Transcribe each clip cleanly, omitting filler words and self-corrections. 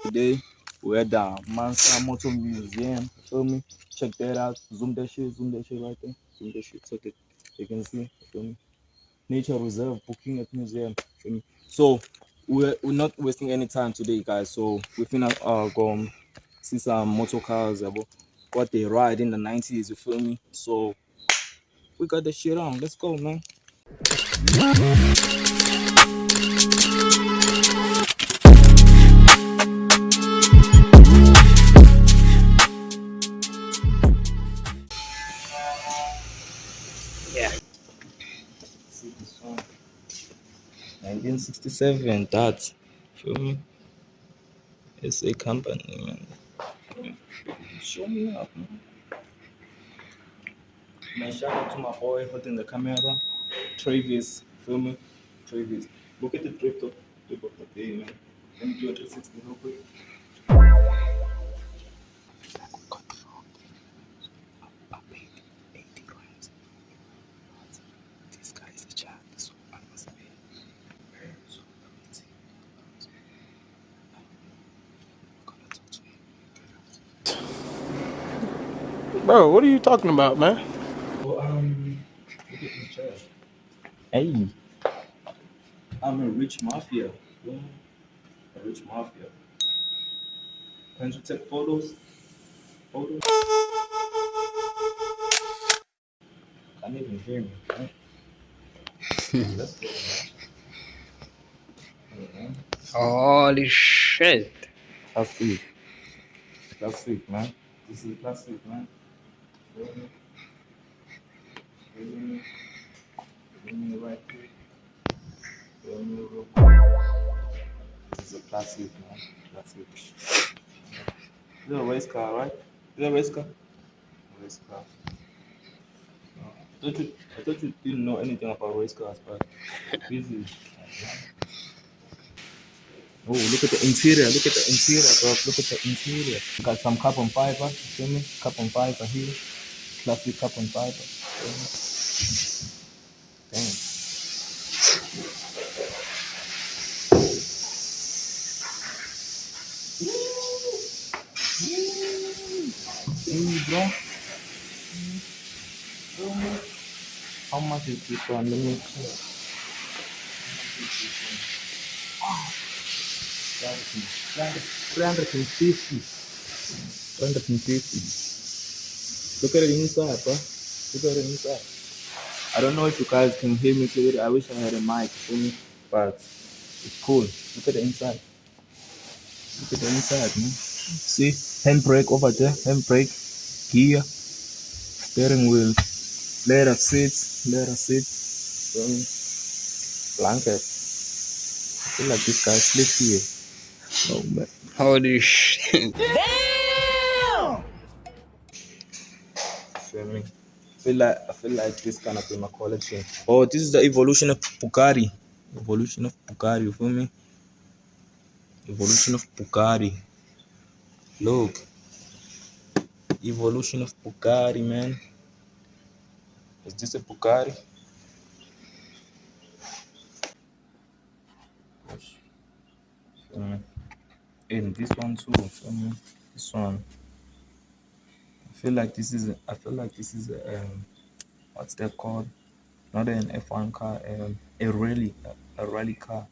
Today we're at the Mansa Motor Museum. You feel me? Check that out. Zoom that shit right there. Zoom that shit so that you can see. You feel me? Nature Reserve booking at museum. You feel me? So we're not wasting any time today, guys. So we finna go see some motor cars about what they ride in the 90s. You feel me? So we got the shit on. Let's go, man. Yeah. See this one. 1967. That. Feel me? It's a company, man. Show me up, man. Man, shout out to my boy holding the camera, Travis. Feel me? Travis. Look at the trip of the day, man. Let me do a 360 real quick. I paid 80 grand. This guy is a child, so I must pay. So let me see. I'm gonna talk to him. Bro, what are you talking about, man? So, look at this chair. Hey, I'm a rich mafia. Feel me? A rich mafia. Can you take photos? Photos? Can't even hear me. Right? Let's go, man. Holy shit. Classic. Classic, man. This is classic, man. Feel me? Feel me? Feel me right quick. Feel me real quick. This is a classic, man. Classic. This is a race car, right? Is it a race car? Race car. I thought you didn't know anything about race cars, but this is. Oh, look at the interior. Look at the interior, bro. Look at the interior. Got some carbon fiber. You feel me? Carbon fiber here. Classic carbon fiber. Feel me? Damn. Hey, bro. Feel me? How much is this one? Let me check. 350. 350. Look at the inside, bro. Look at the inside. I don't know if you guys can hear me clearly. I wish I had a mic for me, but it's cool. Look at the inside. Look at the inside, man. See, handbrake over there, handbrake, gear, steering wheel, leather seats, blanket. I feel like this guy sleeps here. Oh man. Holy shit. Feel me? I feel like this kind of be my collection. Oh, this is the evolution of Bugatti. Evolution of Bugatti, you feel me? Evolution of Bugatti. Look. Evolution of Bugatti, man. Is this a Bugatti? Feel me? And this one too, feel me? This one. I feel like this is a what's that called? Not an F1 car, a rally car.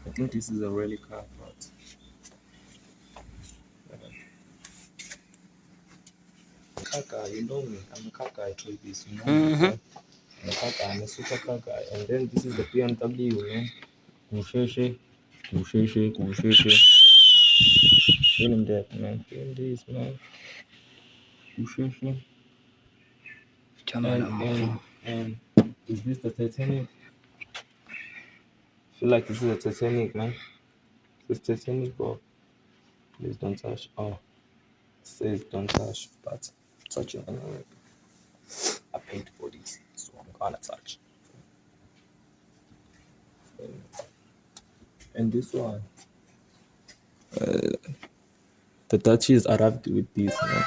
I think this is a rally car, but car guy, you know me. I'm a car guy, Travis. You know me, Mm-hmm. okay? I'm a car guy. I'm a super car guy. And then this is the BMW, man. Kusheshe, Kusheshe. Feeling that, man. Feeling this, man. Kusheshe. And is this the Titanic? I feel like this is a Titanic, man. This Titanic, bro. Please don't touch. Oh, it says don't touch, but touching anyway. I paid for this, so I'm gonna touch. And this one, the Dutchies arrived with this, man.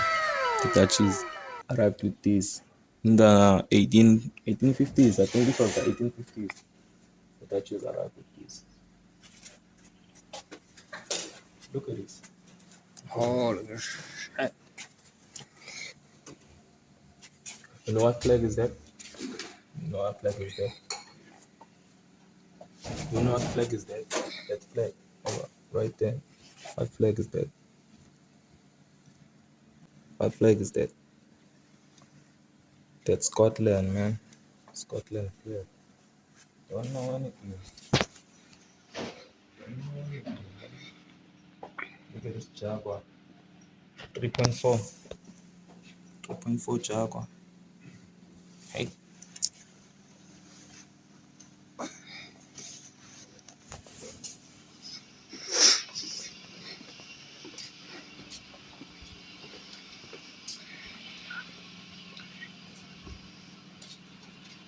The Dutchies arrived with this in the 1850s. I think this was the 1850s. The Dutchies arrived with this. Look at this. Holy shit. You know what flag is that? You know what flag is that? You know what flag is that? That flag. Right there. What flag is that? What flag is that? That's Scotland, man. Scotland flag. Don't know anything. Don't know anything. Look at this Jaguar. 3.4. 3.4 Jaguar. Hey.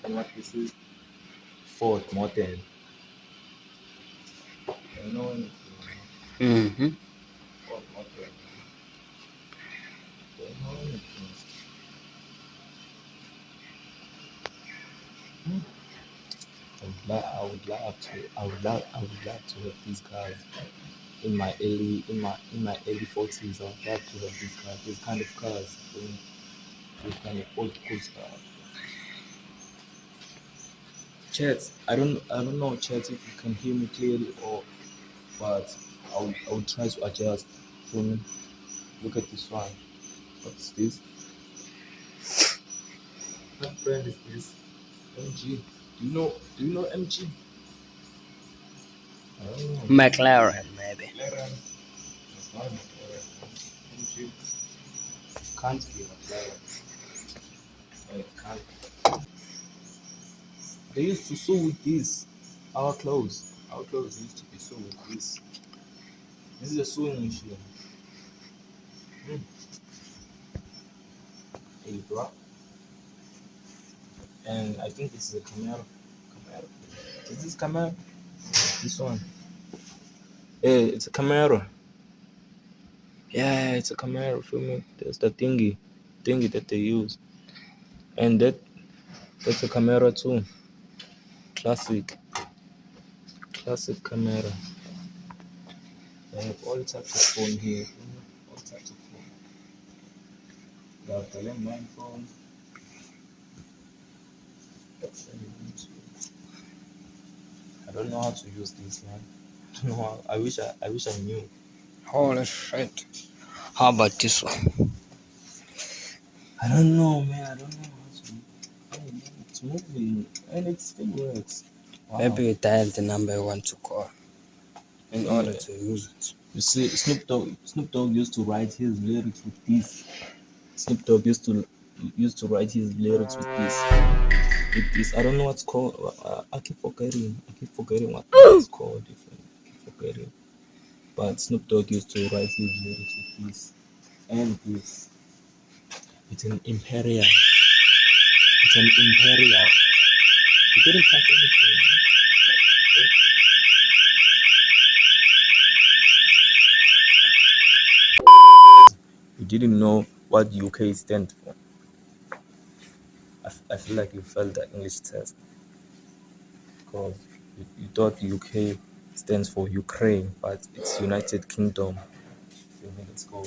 And what this is? Ford Modern. Don't know anything. Mm-hmm. Ford Modern. Don't know anything. I would love to have these cars in my early 40s. I would love to have these cars, these kind of cars, these kind of old school stuff. Chats, I don't know, Chats, if you can hear me clearly or, but I would try to adjust. For me, look at this one. What's this? What brand is this? MG. Do you know MG? I don't know. McLaren, maybe. McLaren. It's not McLaren. MG. Can't be McLaren. No, it can't. They used to sew with this. Our clothes. Our clothes used to be sewn with this. This is a sewing machine. Mm. Hey, bro. And I think this is a Camaro. Camaro. Is this Camaro? This one. Yeah, it's a Camaro. Yeah, it's a Camaro. Feel me? There's the thingy that they use, and that's a Camaro too. Classic Camaro. They have all types of phone here. Feel me? All types of phone. They have the landline phone. I don't know how to use this, man. I don't know how. I wish I knew. Holy shit. How about this one? I don't know, man. I don't know how to. I don't know. It's moving and it still works. Wow. Maybe you dial the number you want to call in order to use it. You see, Snoop Dogg used to write his lyrics with this. Snoop Dogg used to write his lyrics with this. With this, I don't know what's called. I keep forgetting. I keep forgetting what it's called. I keep forgetting. But Snoop Dogg used to write his lyrics with this and this. It's an Imperial. It's an Imperial. You didn't touch anything. You didn't know what UK stands for. I feel like you failed the English test because you thought UK stands for Ukraine, but it's United Kingdom. Let's go.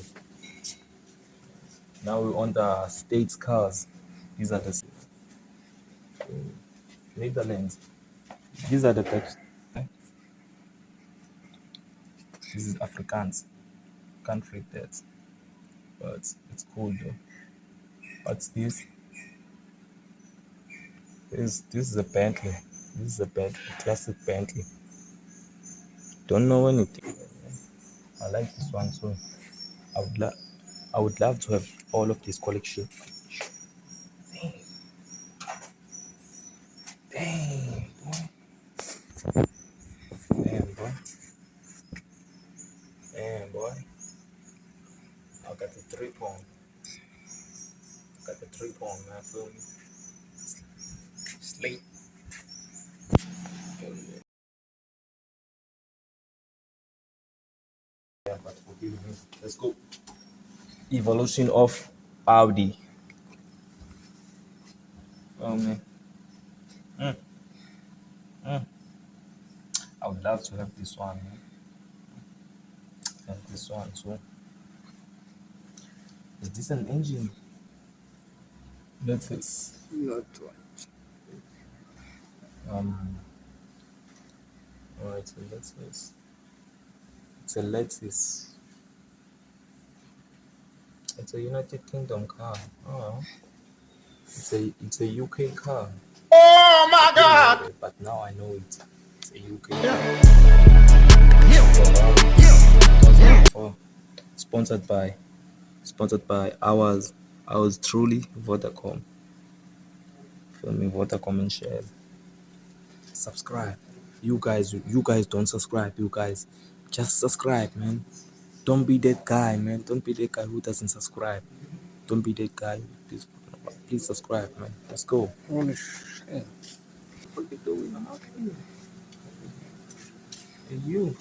Now we're on the states cars. These are the Netherlands. These are the types. This is Afrikaans. Can't read that, but it's cool though. What's this? This is a Bentley. This is a Bentley, classic Bentley. Don't know anything. I like this one too. I would love to have all of this collection. Damn, boy. Damn, boy. Damn, boy. I got the 3 pound. Got the 3 pound, man. Feel me? Sleep. Yeah, but forgive me. Let's go. Evolution of Audi. Oh man. Mm, mm. I would love to have this one, man. And this one too. Is this an engine? Lettuce. Not one. Oh, it's a lettuce. It's a lettuce. It's a United Kingdom car. Oh, it's a UK car. Oh my God! But now I know it. It's a UK car. Sponsored by ours truly Vodacom. Feel me, Vodacom and Shell. Subscribe. You guys don't subscribe. You guys just subscribe, man. Don't be that guy, man. Don't be that guy who doesn't subscribe. Don't be that guy. Please subscribe, man. Let's go. Holy shit. What are you doing? I'm out here. Hey, you.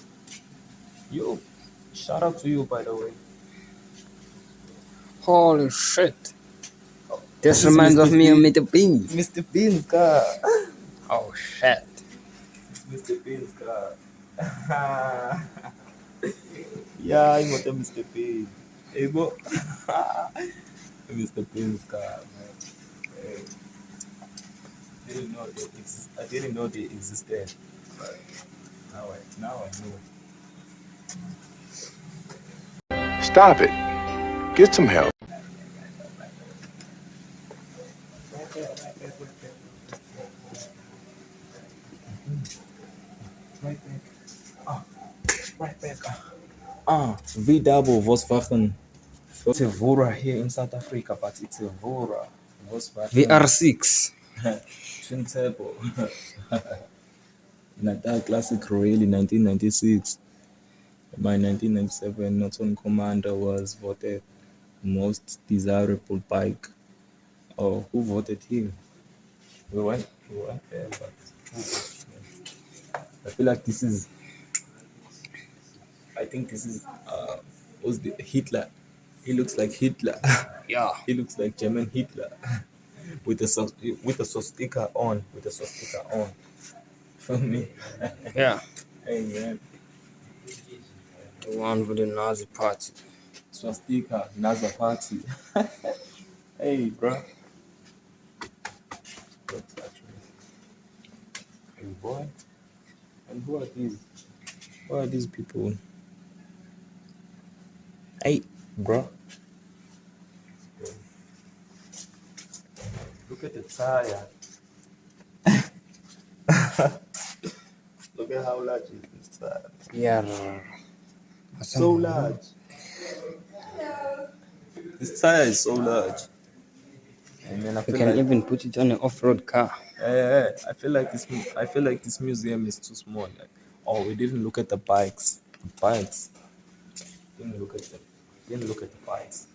Shout out to you, by the way. Holy shit. This This is reminds of Mr. me of Bean. Mr. Bean. Mr. Bean's car. Oh shit. It's Mr. Bean's car. Yeah, I'm not a Mr. Bean. Hey, bro. Mr. Bean's car, man. Hey. I didn't know they existed. But now I know. Stop it. Get some help. Right back. V double Volkswagen. It's a Vora here in South Africa, but it's a Vora Volkswagen. VR6. Twin turbo. Natal Classic Rally 1996. My 1997 Norton Commander was voted most desirable bike. Oh, who voted him? We went there, but I feel like this is. I think this is was the Hitler. He looks like Hitler. Yeah. He looks like German Hitler with the swastika on. For me. Yeah. Hey man, The one with the Nazi party. swastika, NASA party. Hey bro. What's actually? Hey boy. And who are these? Who are these people? Hey, bro. Look at the tire. Look at how large is this tire. Yeah. So large. This tire is so large. And then I You feel can like even put it on an off-road car. I feel like this museum is too small. Like, oh, we didn't look at the bikes. Didn't look at the bikes.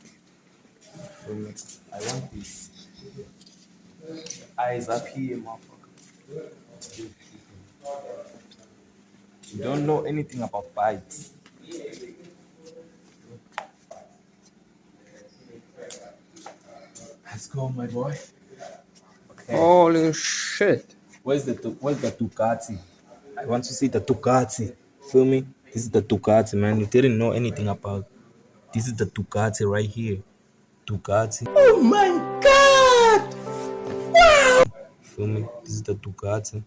I want this. Eyes up here, motherfucker. You don't know anything about bikes. Let's go, my boy. Okay. Holy shit. Where's the Ducati? I want to see the Ducati. Feel me? This is the Ducati, man. You didn't know anything about. This is the Ducati right here. Ducati. Oh my God! Wow! Feel me? This is the Ducati.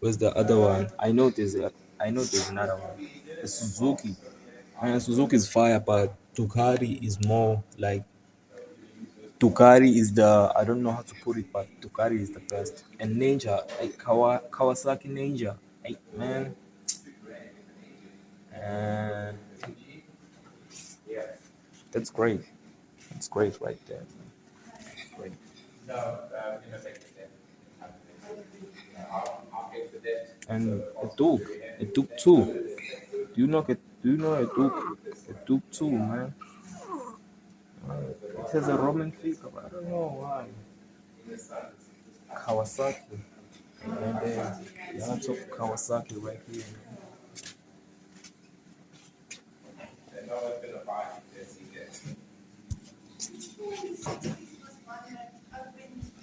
Where's the other one? I know there's another one. The Suzuki. And Suzuki is fire, but Ducati is more like. Ducati is I don't know how to put it, but Ducati is the best. And Ninja, like Kawasaki Ninja, hey man. And that's great. That's great right there. Man. Great. And a Duke too. Do you know a Duke too, man? It has a Roman figure, but I don't know why. Kawasaki. And there's lots of Kawasaki right here.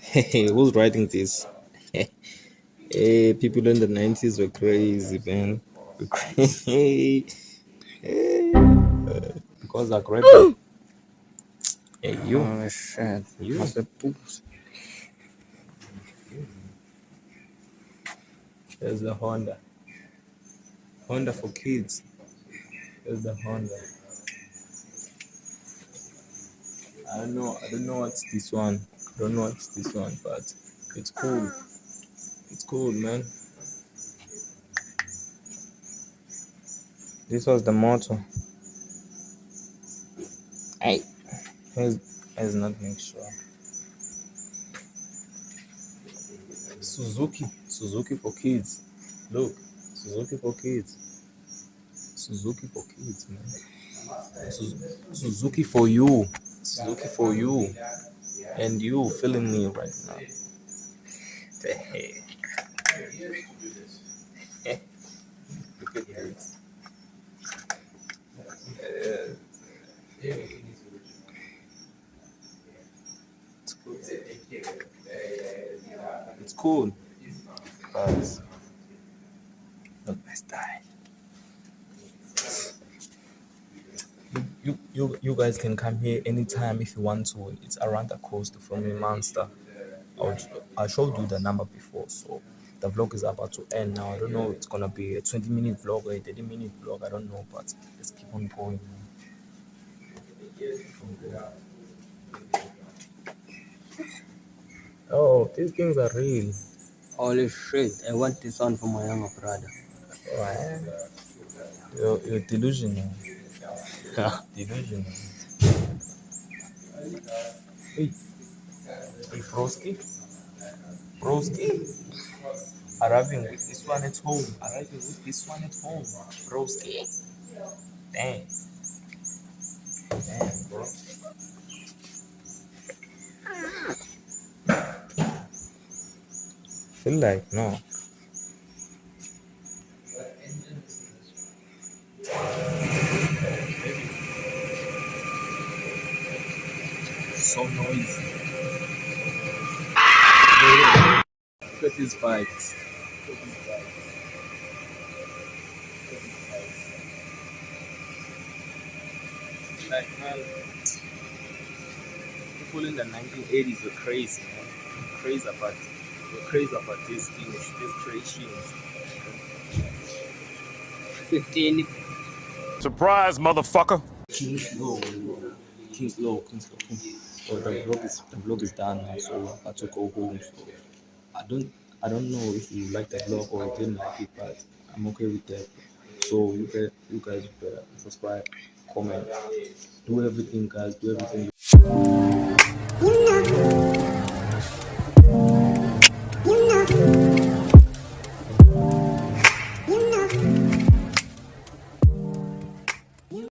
Hey, who's writing this? Hey, people in the 90s were crazy, man. We're crazy. Hey. because I grabbed it. Hey, you. Oh shit. You. Must have pooped. There's the Honda. Honda for kids. There's the Honda. I don't know what's this one. I don't know what's this one, but it's cool. It's cool, man. This was the motto. Hey. Here's not make sure. Suzuki for kids. Look, Suzuki for kids. Suzuki for kids, man. Suzuki for you. Suzuki for you. And you feeling me right now. The heck. Look at this. It's cool. But not my style. You guys can come here anytime if you want to. It's around the coast from Monster. I showed you the number before, so the vlog is about to end now. I don't know if it's gonna be a 20-minute vlog or a 30-minute vlog. I don't know, but let's keep on going. Oh, these things are real. Holy shit. I want this one for my younger brother. You're delusional. Delusional. Hey, broski. Arriving with this one at home. Broski. Damn, bro. Feel like no. So noisy. Look at these bikes. Like, man, people in the 1980s were crazy, man. We're crazy about these things, these creations. 15. Surprise, motherfucker. King's Law. So the vlog is done now, so I had to go home. So I don't know if you like the vlog or you didn't like it, but I'm okay with that. So you guys better subscribe, comment, do everything, guys. Do everything.